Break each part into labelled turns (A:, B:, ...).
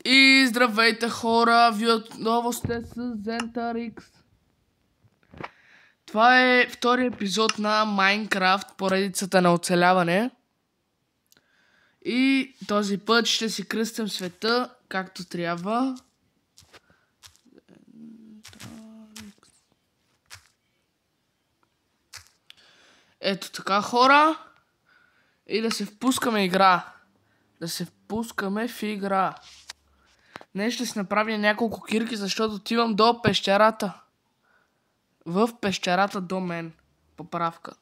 A: И здравейте хора, вие отново сте с ZentarX. Това е втори епизод на Майнкрафт, поредицата на оцеляване. И този път ще си кръстим света както трябва. Ето така хора. И да се впускаме игра. Да се впускаме в игра. Днес ще си направя няколко кирки, защото отивам до пещерата. В пещерата до мен. Поправка.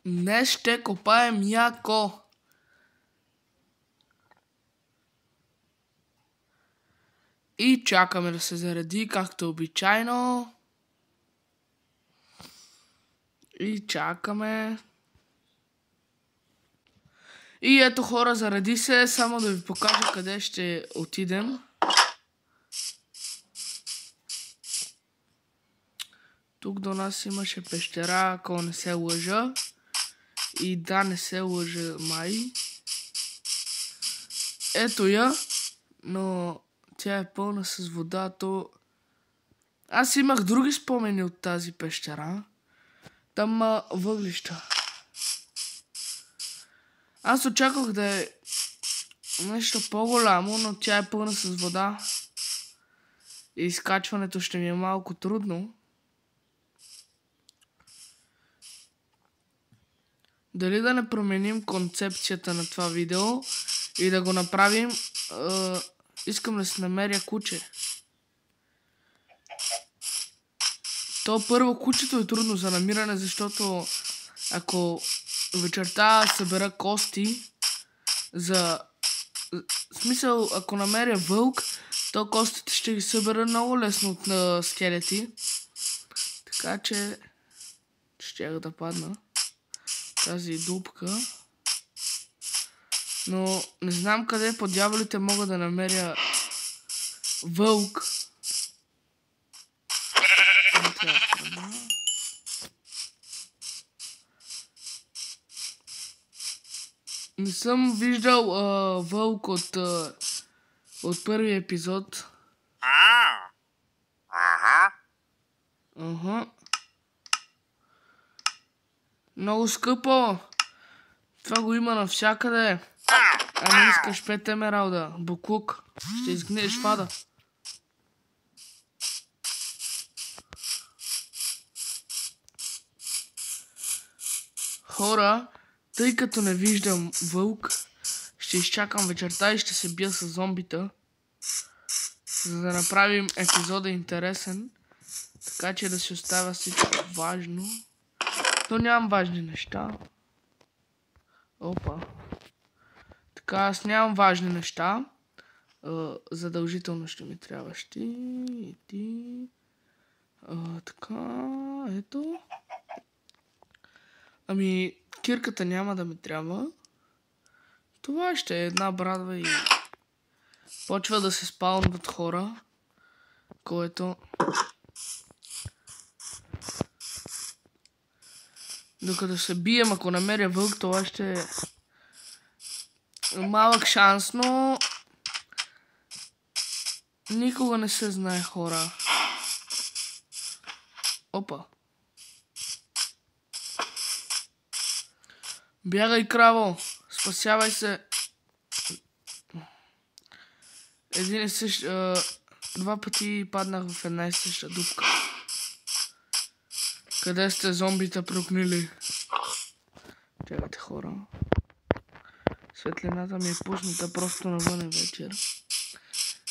A: Днес ще копаем яко. И чакаме да се зареди, както обичайно. И чакаме. И ето хора, заради се, само да ви покажа къде ще отидем. Тук до нас имаше пещера, ако не се лъжа. И да, не се лъжа май. Ето я, но тя е пълна с вода, то... Аз имах други спомени от тази пещера. Там въглища. Аз очаквах да е нещо по-голямо, но тя е пълна с вода. И изкачването ще ми е малко трудно. Дали да не променим концепцията на това видео и да го направим... искам да си намеря куче. То първо кучето е трудно за намиране, защото ако вечерта събера кости за... В смисъл, ако намеря вълк, то костите ще ги събера много лесно от скелети. Така че щях да падна тази дупка. Но не знам къде по дяволите мога да намеря вълк. Не съм виждал вълк от първия епизод. Много скъпо. Това го има навсякъде. А не искаш 5 емералда. Буклук. Ще изгниеш в ада. Хора, тъй като не виждам вълк, ще изчакам вечерта и ще се бия с зомбита, за да направим епизода интересен, така че да си оставя всичко важно. Но нямам важни неща. Опа. Така, аз нямам важни неща. Задължително ще ми трябваш ти. Така, ето. Ами, кирката няма да ми трябва. Това ще е една брадва и почва да се спаунват хора, което... Докато се бием, ако намеря вълк, това ще е малък шанс, но никога не се знае, хора. Опа. Бягай, краво! Спасявай се! Един и същ... два пъти паднах в една и съща дупка. Къде сте зомбите прогнили? Чакайте, хора. Светлината ми е пусната просто навън е вечер.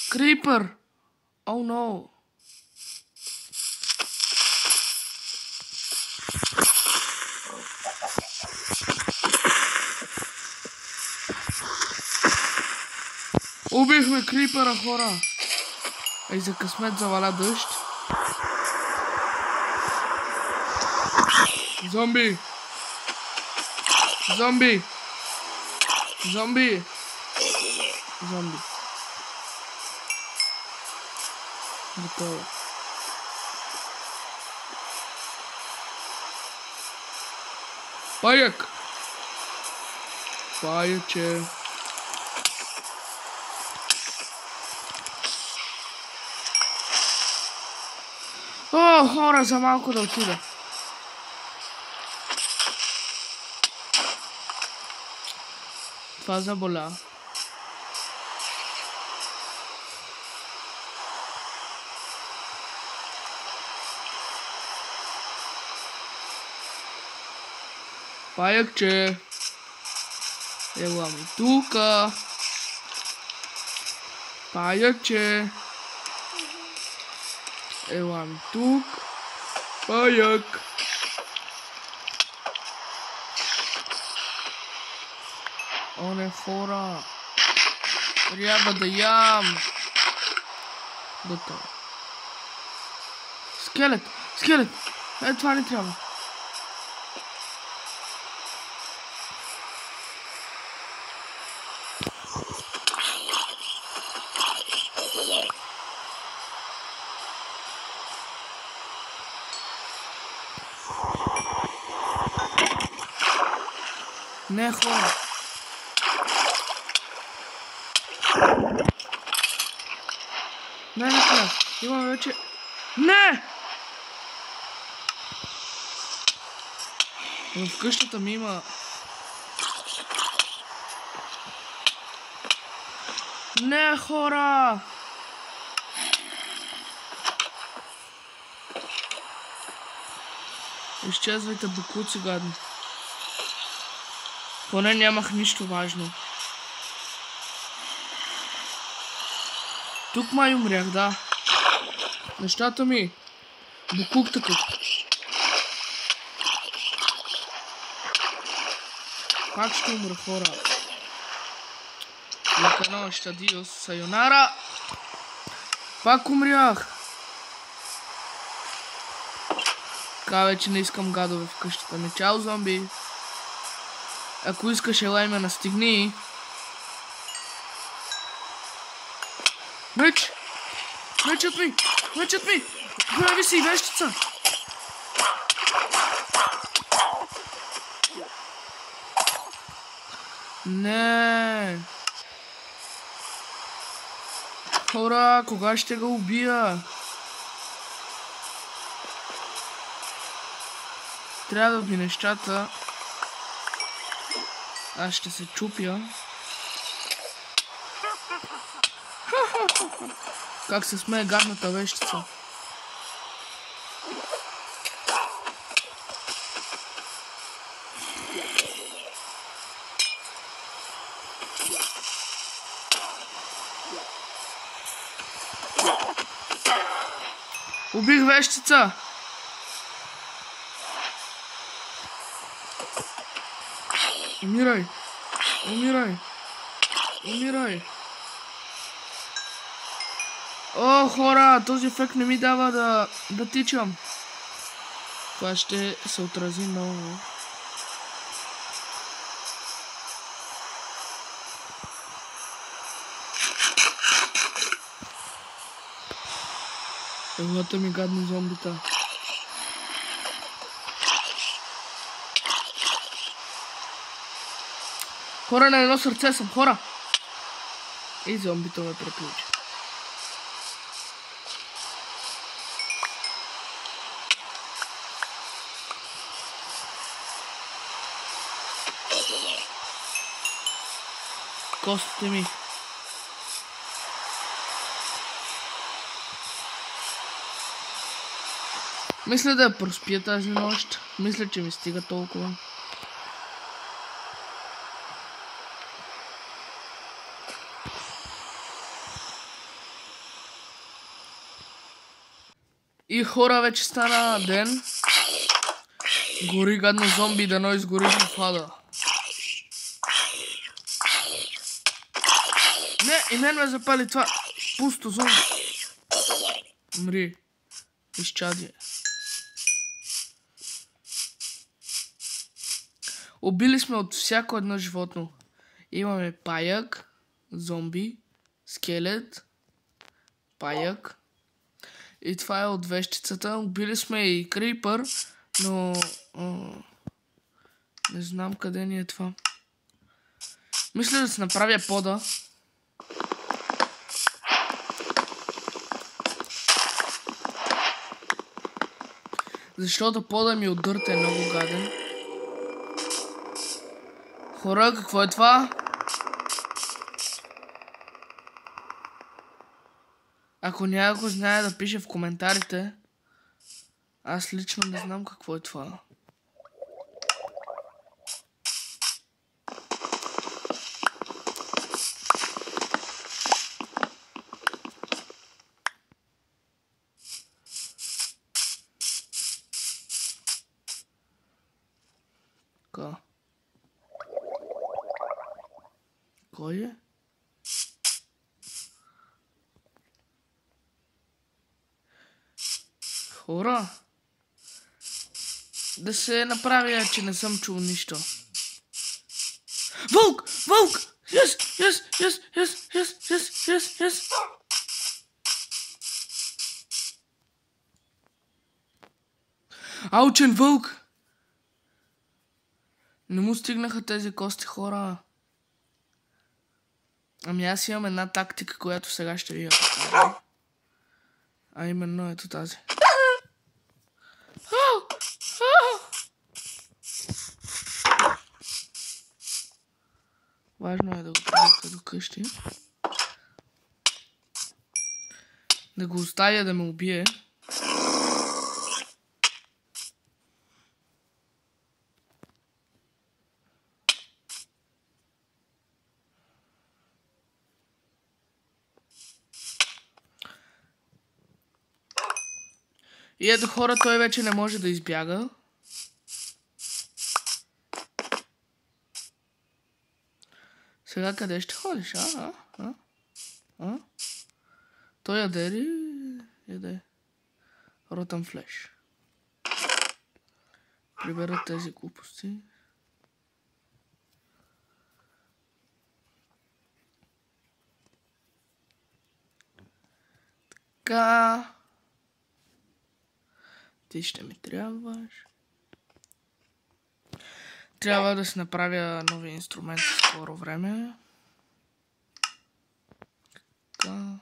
A: Крипър! О, но! Убихме крипъра, хора! Ей, за късмет заваля дъжд. Зомби! Зомби! Зомби! Зомби. Готово. Паяк! Паяче. О, хора, за малко да отида. Това заболя. Паякче. Ела ми тука. Паякче. Ела ми тук. Паяк. О, не, хора. Трябва да ям. Готово. Скелет. Скелет. Това не трябва. Не, хора. Не. Имаме вече... Не! В къщата ми има... Не, хора! Изчезвайте, бокуци гадни. Поне нямах нищо важно. Тук май умрях, да. Нещата ми. Букук такъв. Пак ще умра, хора. Лека нощ, адиос, сайонара. Пак умрях. Така вече не искам гадове в къщата ми. Чао, зомби. Ако искаш, елай ме настигни. Меч! Мечът ми! Мечът ми! Прави си вещица! Не! Хора, кога ще го убия? Трябва да би нещата. Аз ще се чупя. Как се смее гадната вещица. Убих вещица! Умирай! Умирай! Умирай! О, хора! Този ефект не ми дава да тичам. Това ще се отрази много. Елата ми, гадни зомбита. Хора, на едно сърце съм, хора! И зомбито ме преключи. Костите ми. Мисля да я проспия тази нощ. Мисля, че ми стига толкова. И хора, вече стана ден. Гори гадно зомби, дано изгори в ада. Не, и мен ме запали това пусто зомби. Умри. Изчадие. Убили сме от всяко едно животно. Имаме паяк, зомби, скелет, паяк. И това е от вещицата. Убили сме и крипър, но... не знам къде ни е това. Мисля да се направя пода. Защото пода ми от дърта е много гаден. Хора, какво е това? Ако някой знае да пише в коментарите, аз лично не знам какво е това. Кой е? Хора! Да се направя, че не съм чул нищо. Вълк! Вълк! Yes! Yes! Yes! Yes! Yes! Yes! Yes! Yes! Аучен вълк! Не му стигнаха тези кости, хора. Ами аз имам една тактика, която сега ще ви я покажа. А именно ето тази. Важно е да го правите до къщи. Да го оставя да ме убие. И ето хора, той вече не може да избяга. Сега къде ще ходиш, Той яде ли? Яде. Ротън флеш. Приберат тези глупости. Така. Ти ще ми трябваш. Трябва да си направя нови инструменти в скоро време. Така.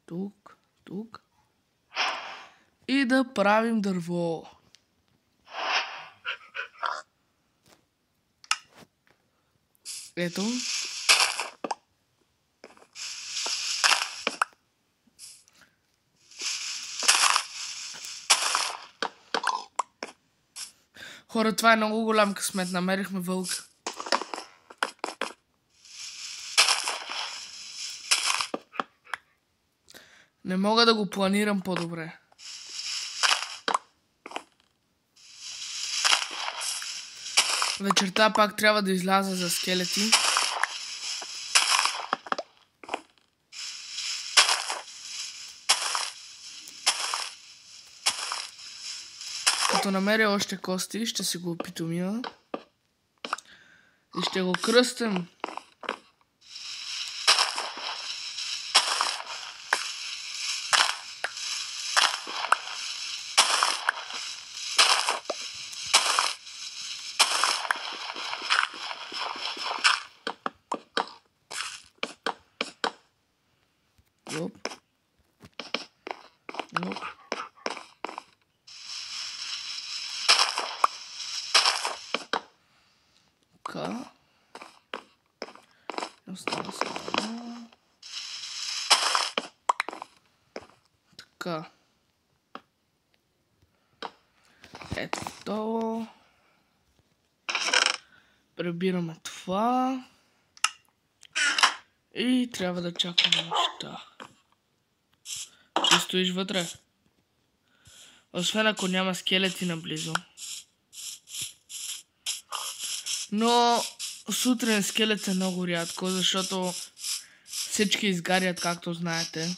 A: Тук, тук. И да правим дърво. Ето. Хора, това е много голям късмет. Намерихме вълк. Не мога да го планирам по-добре. Вечерта пак трябва да изляза за скелети. Като намеря още кости, ще си го опитомя. И ще го кръстим. Оп. Оп. Така. Остава се едно. Така. Ето това. Прибираме това. И трябва да чакаме неща. Ти стоиш вътре. Освен ако няма скелети наблизо. Но сутрин скелет е много рядко, защото всички изгарят, както знаете.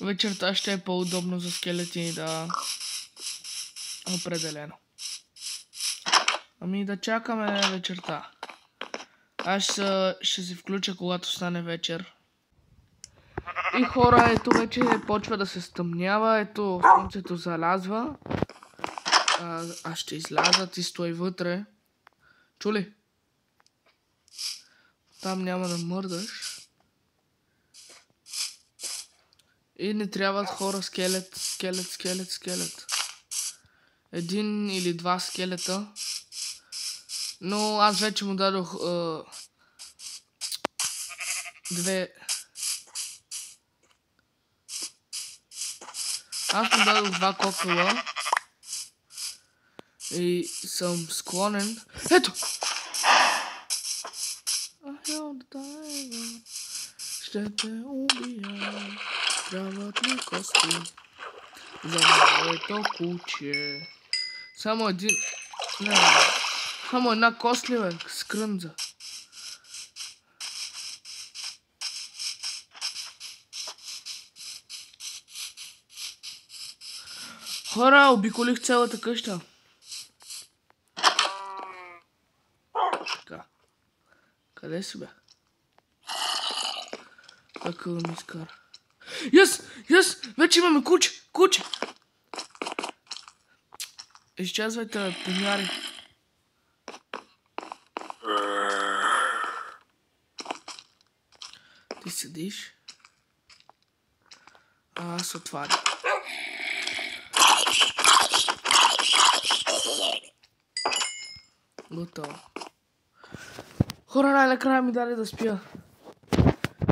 A: Вечерта ще е по-удобно за скелети да... Определено. Ами да чакаме вечерта. Аз ще се включа, когато стане вечер. И хора, ето вече почва да се стъмнява, ето слънцето залязва. Аз ще изляза, ти стой вътре. Чули? Там няма да мърдаш. И не трябват хора скелет. Един или два скелета. Но аз вече му дадох две. Аз му дадох два кокала. И съм склонен. Ето! Ще те убия. Трябват ми кости за моето куче. Само един... Не, само една кост ли, бе? Скрънза. Хора, обиколих цялата къща. Така. Къде си, бе? Така ми изкара. Yes! Вече имаме куче! Изчезвайте, бе, помяри. Ти седиш. Аз отваря. Готово. Хора, най-накрая ми даде да спя.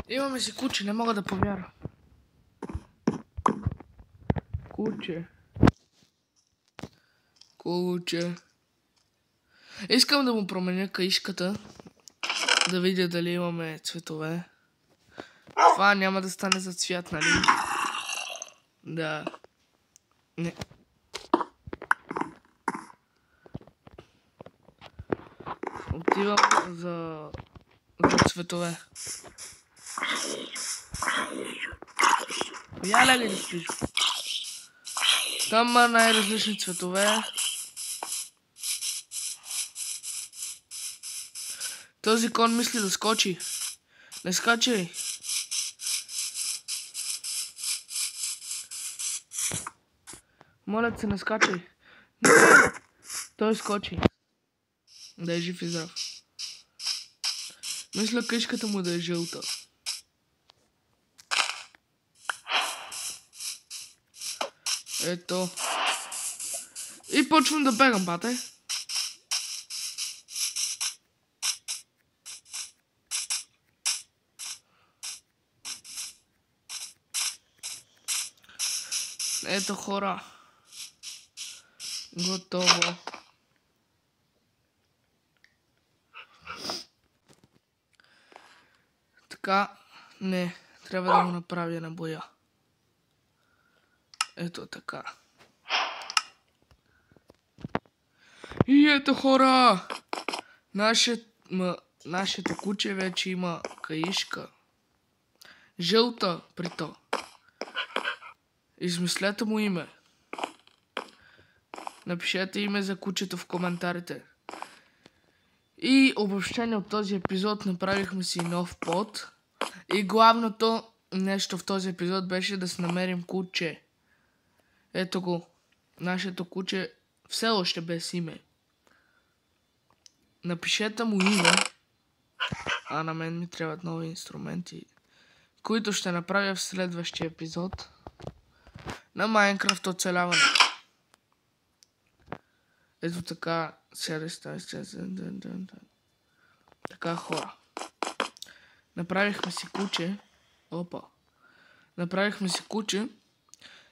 A: Имаме си куче, не мога да повярвам. Куче. Искам да му променя каишката. Да видя дали имаме цветове. Това няма да стане за цвят, нали? Да. Не. Отивам за цветове. Я лега да спиш. Там има най-различни цветове. Този кон мисли да скочи. Не скачай. Моля се, не скачай. Той скочи. Да е жив и здрав. Мисля къщката му да е жълта. Ето. И почвам да бегам, бате. Ето, хора. Готово. Така. Не. Трябва да го направя на боя. Ето така. И ето, хора! Нашето куче вече има каишка. Жълта при то. Измислете му име. Напишете име за кучето в коментарите. И обобщение от този епизод, направихме си нов под. И главното нещо в този епизод беше да си намерим куче. Ето го. Нашето куче все още без име. Напишете му име. А на мен ми трябват нови инструменти, които ще направя в следващия епизод на Майнкрафт оцеляване. Ето така. Така, хора. Направихме си куче. Направихме си куче.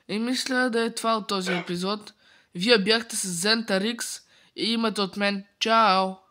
A: И мисля да е това от този епизод. Вие бяхте с ZentaRix и имате от мен. Чао!